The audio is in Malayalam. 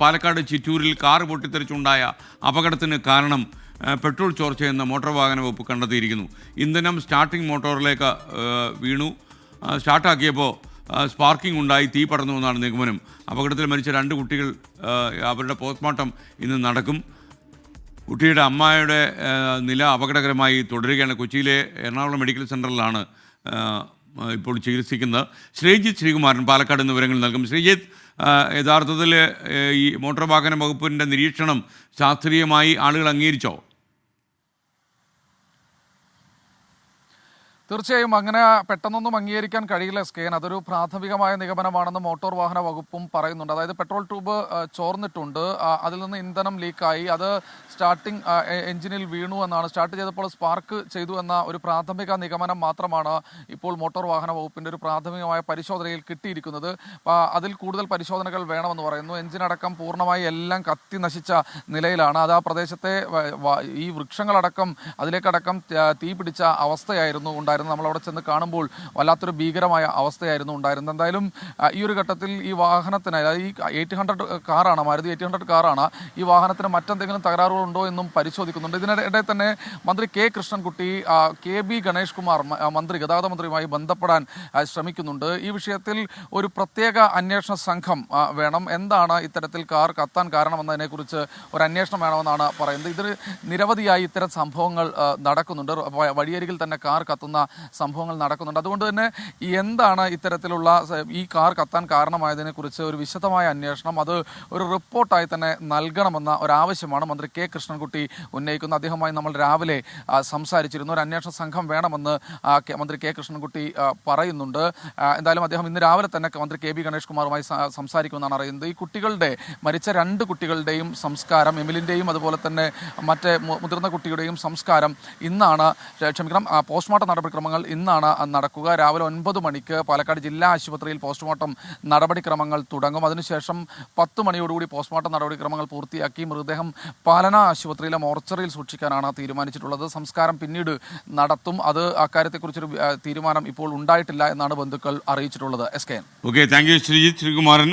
പാലക്കാട് ചിറ്റൂരിൽ കാർ പൊട്ടിത്തെറിച്ചുണ്ടായ അപകടത്തിന് കാരണം പെട്രോൾ ചോർച്ചയെന്ന് മോട്ടോർ വാഹന വകുപ്പ് കണ്ടെത്തിയിരിക്കുന്നു. ഇന്ധനം സ്റ്റാർട്ടിംഗ് മോട്ടോറിലേക്ക് വീണു. സ്റ്റാർട്ടാക്കിയപ്പോൾ സ്പാർക്കിംഗ് ഉണ്ടായി തീ പടർന്നു എന്നാണ് നിഗമനം. അപകടത്തിൽ മരിച്ച 2 കുട്ടികൾ അവരുടെ പോസ്റ്റ്മോർട്ടം ഇന്ന് നടക്കും. കുട്ടിയുടെ അമ്മയുടെ നില അപകടകരമായി തുടരുകയാണ്. കൊച്ചിയിലെ എറണാകുളം മെഡിക്കൽ സെൻ്ററിലാണ് ഇപ്പോൾ ചികിത്സിക്കുന്നത്. ശ്രീജിത്ത് ശ്രീകുമാരൻ പാലക്കാട് നിന്ന് വിവരങ്ങൾ നൽകും. ശ്രീജിത്ത്, യഥാർത്ഥത്തിൽ ഈ മോട്ടോർ വാഹന വകുപ്പിൻ്റെ നിരീക്ഷണം ശാസ്ത്രീയമായി ആളുകൾ അംഗീകരിച്ചോ? തീർച്ചയായും അങ്ങനെ പെട്ടെന്നൊന്നും അംഗീകരിക്കാൻ കഴിയില്ല സ്കേൻ. അതൊരു പ്രാഥമികമായ നിഗമനമാണെന്ന് മോട്ടോർ വാഹന വകുപ്പും പറയുന്നുണ്ട്. അതായത് പെട്രോൾ ട്യൂബ് ചോർന്നിട്ടുണ്ട്, അതിൽ നിന്ന് ഇന്ധനം ലീക്കായി, അത് സ്റ്റാർട്ടിംഗ് എഞ്ചിനിൽ വീണു എന്നാണ്. സ്റ്റാർട്ട് ചെയ്തപ്പോൾ സ്പാർക്ക് ചെയ്തു എന്ന ഒരു പ്രാഥമിക നിഗമനം മാത്രമാണ് ഇപ്പോൾ മോട്ടോർ വാഹന വകുപ്പിൻ്റെ ഒരു പ്രാഥമികമായ പരിശോധനയിൽ കിട്ടിയിരിക്കുന്നത്. അതിൽ കൂടുതൽ പരിശോധനകൾ വേണമെന്ന് പറയുന്നു. എഞ്ചിനടക്കം പൂർണ്ണമായി എല്ലാം കത്തി നശിച്ച നിലയിലാണ്. അത് ആ പ്രദേശത്തെ ഈ വൃക്ഷങ്ങളടക്കം അതിലേക്കടക്കം തീ പിടിച്ച അവസ്ഥയായിരുന്നു ഉണ്ടായിരുന്നത്. നമ്മളവിടെ ചെന്ന് കാണുമ്പോൾ വല്ലാത്തൊരു ഭീകരമായ അവസ്ഥയായിരുന്നു ഉണ്ടായിരുന്നത്. എന്തായാലും ഈ ഒരു ഘട്ടത്തിൽ ഈ വാഹനത്തിന്, അതായത് ഈ 800 കാറാണ്, മാരുതി 800 കാറാണ്, ഈ വാഹനത്തിന് മറ്റെന്തെങ്കിലും തകരാറുകളുണ്ടോ എന്നും പരിശോധിക്കുന്നുണ്ട്. ഇതിനിടെ തന്നെ മന്ത്രി കെ കൃഷ്ണൻകുട്ടി KB ഗണേഷ് കുമാർ ഗതാഗത മന്ത്രിയുമായി ബന്ധപ്പെടാൻ ശ്രമിക്കുന്നുണ്ട്. ഈ വിഷയത്തിൽ ഒരു പ്രത്യേക അന്വേഷണ സംഘം വേണം. എന്താണ് ഇത്തരത്തിൽ കാർ കത്താൻ കാരണമെന്നതിനെക്കുറിച്ച് ഒരു അന്വേഷണം വേണമെന്നാണ് പറയുന്നത്. ഇതിൽ നിരവധിയായി ഇത്തരം സംഭവങ്ങൾ നടക്കുന്നുണ്ട്. വഴിയരികിൽ തന്നെ കാർ കത്തുന്ന സംഭവങ്ങൾ നടക്കുന്നുണ്ട്. അതുകൊണ്ട് തന്നെ എന്താണ് ഇത്തരത്തിലുള്ള ഈ കാർ കത്താൻ കാരണമായതിനെക്കുറിച്ച് ഒരു വിശദമായ അന്വേഷണം, അത് ഒരു റിപ്പോർട്ടായി തന്നെ നൽകണമെന്ന ഒരാവശ്യമാണ് മന്ത്രി കെ കൃഷ്ണൻകുട്ടി ഉന്നയിക്കുന്നത്. അദ്ദേഹവുമായി നമ്മൾ രാവിലെ സംസാരിച്ചിരുന്നു. ഒരു അന്വേഷണ സംഘം വേണമെന്ന് മന്ത്രി കെ കൃഷ്ണൻകുട്ടി പറയുന്നുണ്ട്. എന്തായാലും അദ്ദേഹം ഇന്ന് രാവിലെ തന്നെ മന്ത്രി KB ഗണേഷ് കുമാറുമായി സംസാരിക്കുമെന്നാണ് അറിയുന്നത്. ഈ കുട്ടികളുടെ മരിച്ച 2 കുട്ടികളുടെയും സംസ്കാരം, എമിലിൻ്റെയും അതുപോലെ തന്നെ മറ്റേ മുതിർന്ന കുട്ടിയുടെയും സംസ്കാരം ഇന്നാണ്, പോസ്റ്റ്മോർട്ടം നടപടിക്രമങ്ങൾ ഇന്നാണ് നടക്കുക. രാവിലെ 9 മണിക്ക് പാലക്കാട് ജില്ലാ ആശുപത്രിയിൽ പോസ്റ്റ്മോർട്ടം നടപടിക്രമങ്ങൾ തുടങ്ങും. അതിനുശേഷം 10 മണിയോടുകൂടി പോസ്റ്റ്മോർട്ടം നടപടിക്രമങ്ങൾ പൂർത്തിയാക്കി മൃതദേഹം പാലന ആശുപത്രിയിലെ മോർച്ചറിയിൽ സൂക്ഷിക്കാനാണ് തീരുമാനിച്ചിട്ടുള്ളത്. സംസ്കാരം പിന്നീട് നടത്തും. അത് അക്കാര്യത്തെക്കുറിച്ചൊരു തീരുമാനം ഇപ്പോൾ ഉണ്ടായിട്ടില്ല എന്നാണ് ബന്ധുക്കൾ അറിയിച്ചിട്ടുള്ളത്. SKN. Okay, thank you Sreejith Sreekumaran.